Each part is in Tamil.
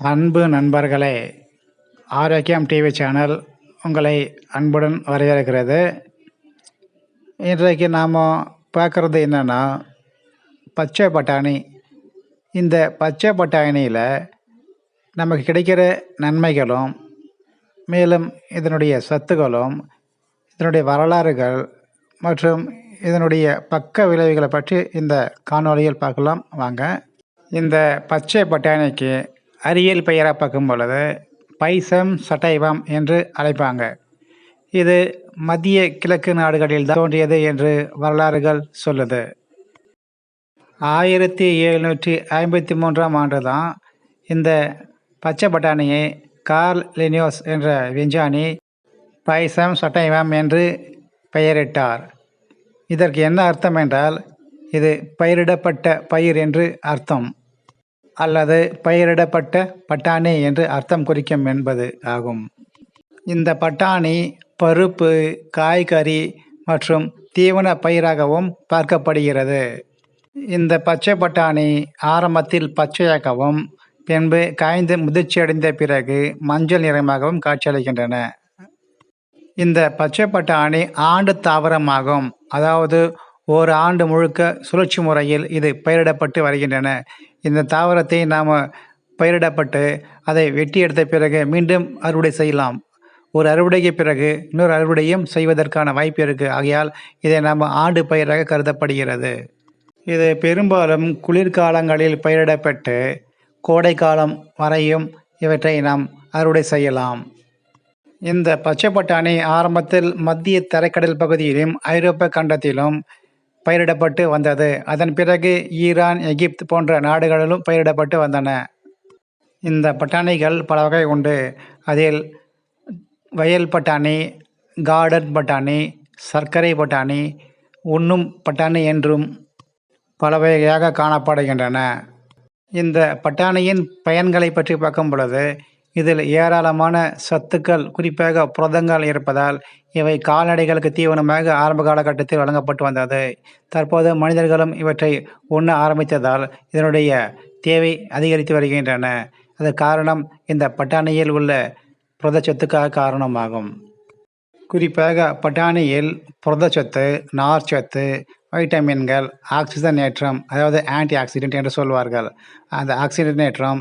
அன்பு நண்பர்களே, ஆரோக்கியம் டிவி சேனல் உங்களை அன்புடன் வரவேற்கிறது. இன்றைக்கு நாம் பார்க்குறது என்னென்னா, பச்சை பட்டாணி. இந்த பச்சை பட்டாணியில் நமக்கு கிடைக்கிற நன்மைகளும், மேலும் இதனுடைய சத்துக்களும், இதனுடைய வரலாறுகள் மற்றும் இதனுடைய பக்க விளைவுகளை பற்றி இந்த காணொளியில் பார்க்கலாம் வாங்க. இந்த பச்சை பட்டாணிக்கு அறிவியல் பெயராக பார்க்கும் பொழுது பைசம் சட்டைவம் என்று அழைப்பாங்க. இது மத்திய கிழக்கு நாடுகளில் தான் தோன்றியது என்று வரலாறுகள் சொல்லுது. 1753ஆம் ஆண்டு தான் இந்த பச்சை பட்டாணியை கார்ல் லினியோஸ் என்ற விஞ்ஞானி பைசம் சட்டைவம் என்று பெயரிட்டார். இதற்கு என்ன அர்த்தம் என்றால், இது பயிரிடப்பட்ட பயிர் என்று அர்த்தம், அல்லது பயிரிடப்பட்ட பட்டாணி என்று அர்த்தம் குறிக்கும் என்பது ஆகும். இந்த பட்டாணி பருப்பு, காய்கறி மற்றும் தீவன பயிராகவும் பார்க்கப்படுகிறது. இந்த பச்சை பட்டாணி ஆரம்பத்தில் பச்சையாகவும் பின்பு காய்ந்து முதிர்ச்சியடைந்த பிறகு மஞ்சள் நிறமாகவும் காட்சியளிக்கின்றன. இந்த பச்சை பட்டாணி ஆண்டு தாவரமாகும். அதாவது ஒரு ஆண்டு முழுக்க சுழற்சி முறையில் இது பயிரிடப்பட்டு வருகின்றன. இந்த தாவரத்தை நாம் பயிரிடப்பட்டு அதை வெட்டி எடுத்த பிறகு மீண்டும் அறுவடை செய்யலாம். ஒரு அறுவடைக்கு பிறகு இன்னொரு அறுவடையும் செய்வதற்கான வாய்ப்பு இருக்குது. ஆகையால் இதை நாம் ஆண்டு பயிராக கருதப்படுகிறது. இது பெரும்பாலும் குளிர்காலங்களில் பயிரிடப்பட்டு கோடை காலம் வரையும் இவற்றை நாம் அறுவடை செய்யலாம். இந்த பச்சை பட்டாணி ஆரம்பத்தில் மத்திய தரைக்கடல் பகுதியிலும் ஐரோப்பிய கண்டத்திலும் பயிரிடப்பட்டு வந்தது. அதன் பிறகு ஈரான், எகிப்து போன்ற நாடுகளிலும் பயிரிடப்பட்டு வந்தன. இந்த பட்டாணிகள் பல வகை உண்டு. அதில் வயல் பட்டாணி, கார்டன் பட்டாணி, சர்க்கரை பட்டாணி, உண்ணும் பட்டாணி என்றும் பல வகையாக காணப்படுகின்றன. இந்த பட்டாணியின் பயன்களை பற்றி பார்க்கும் பொழுது, இதில் ஏராளமான சத்துக்கள், குறிப்பாக புரதங்கள் இருப்பதால் இவை கால்நடைகளுக்கு தீவனமாக ஆரம்ப காலகட்டத்தில் வழங்கப்பட்டு வந்தது. தற்போது மனிதர்களும் இவற்றை உண்ண ஆரம்பித்ததால் இதனுடைய தேவை அதிகரித்து வருகின்றன. அது காரணம் இந்த பட்டாணியில் உள்ள புரதச்சத்துக்காக காரணமாகும். குறிப்பாக பட்டாணியில் புரதச்சத்து, நார்ச்சத்து, வைட்டமின்கள், ஆக்சிஜனேற்றம், அதாவது ஆன்டி ஆக்சிடென்ட் என்று சொல்வார்கள், அந்த ஆக்சிஜனேற்றம்,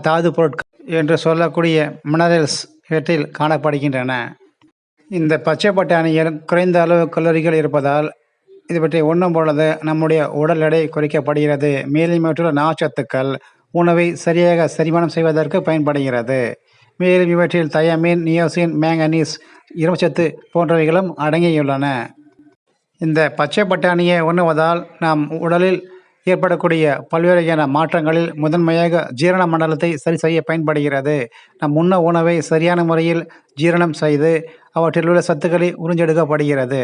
தாது பொருட்கள் என்று சொல்லக்கூடிய மினரல்ஸ் இவற்றில் காணப்படுகின்றன. இந்த பச்சை பட்டாணியில் குறைந்த அளவு கலோரிகள் இருப்பதால் இவற்றை உண்ணும் பொழுது நம்முடைய உடல் எடை குறைக்கப்படுகிறது. மேலும் இவற்றுள்ள நார்ச்சத்துக்கள் உணவை சரியாக செரிமானம் செய்வதற்கு பயன்படுகிறது. மேலும் இவற்றில் தயமின், நியோசின், மேங்கனீஸ், இரும்புச்சத்து போன்றவைகளும் அடங்கியுள்ளன. இந்த பச்சை பட்டாணியை உண்ணுவதால் நம் உடலில் ஏற்படக்கூடிய பல்வேறு வகையான மாற்றங்களில் முதன்மையாக ஜீரண மண்டலத்தை சரி செய்ய பயன்படுகிறது. நம் உண்ண உணவை சரியான முறையில் ஜீரணம் செய்து அவற்றில் உள்ள சத்துக்களை உறிஞ்செடுக்கப்படுகிறது.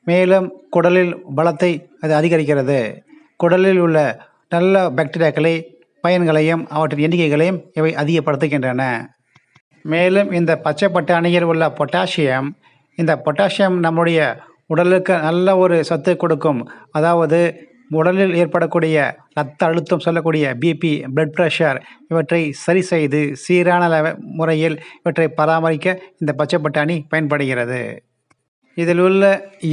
மேலும் குடலில் பலத்தை அது அதிகரிக்கிறது. குடலில் உள்ள நல்ல பாக்டீரியாக்களை, பயன்களையும் அவற்றின் எண்ணிக்கைகளையும் இவை அதிகப்படுத்துகின்றன. மேலும் இந்த பச்சை பட்டாணியில் உள்ள பொட்டாசியம், இந்த பொட்டாசியம் நம்முடைய உடலுக்கு நல்ல ஒரு சத்தை கொடுக்கும். அதாவது உடலில் ஏற்படக்கூடிய இரத்த அழுத்தம், சொல்லக்கூடிய பிபி, பிளட் ப்ரெஷர் இவற்றை சரி செய்து சீரான முறையில் இவற்றை பராமரிக்க இந்த பச்சை பட்டாணி பயன்படுகிறது. இதில் உள்ள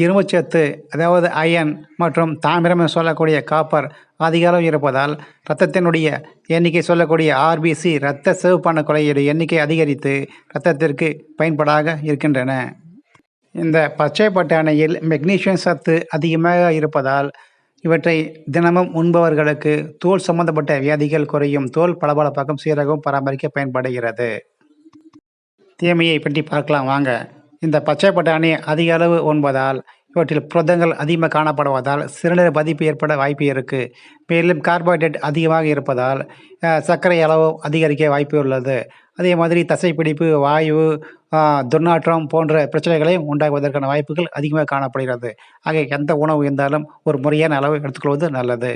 இரும்புச்சத்து, அதாவது அயன் மற்றும் தாமிரம் சொல்லக்கூடிய காப்பர் அதிக அளவு இருப்பதால் இரத்தத்தினுடைய எண்ணிக்கை, சொல்லக்கூடிய ஆர்பிசி, இரத்த சிவப்பான குறையீடு எண்ணிக்கை அதிகரித்து இரத்தத்திற்கு பயன்படாக இருக்கின்றன. இந்த பச்சை பட்டாணியில் மெக்னீசியம் சத்து அதிகமாக இருப்பதால் இவற்றை தினமும் உண்பவர்களுக்கு தோல் சம்பந்தப்பட்ட வியாதிகள் குறையும், தோல் பளபளப்பாகவும் சீராகவும் பராமரிக்க பயன்படுகிறது. தீமையை பற்றி பார்க்கலாம் வாங்க. இந்த பச்சை பட்டாணி அதிக அளவு உண்பதால் இவற்றில் புரதங்கள் அதிகமாக காணப்படுவதால் சிறுநீர் பாதிப்பு ஏற்பட வாய்ப்பு இருக்குது. மேலும் கார்போஹைட்ரேட் அதிகமாக இருப்பதால் சர்க்கரை அளவு அதிகரிக்க வாய்ப்பு உள்ளது. அதே மாதிரி தசைப்பிடிப்பு, வாயு, துர்நாற்றம் போன்ற பிரச்சனைகளை உண்டாகுவதற்கான வாய்ப்புகள் அதிகமாக காணப்படுகிறது. ஆக எந்த உணவு இருந்தாலும் ஒரு முறையான அளவு எடுத்துக்கொள்வது நல்லது.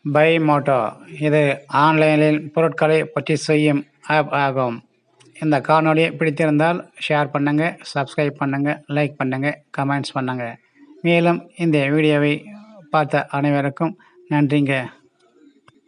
பை மோட்டோ, இது ஆன்லைனில் பொருட்களை பற்றி செய்யும் ஆப் ஆகும். இந்த காணொளி பிடித்திருந்தால் ஷேர் பண்ணுங்கள், சப்ஸ்கிரைப் பண்ணுங்கள், லைக் பண்ணுங்கள், கமெண்ட்ஸ் பண்ணுங்கள். மேலும் இந்த வீடியோவை பார்த்த அனைவருக்கும் நன்றிங்க.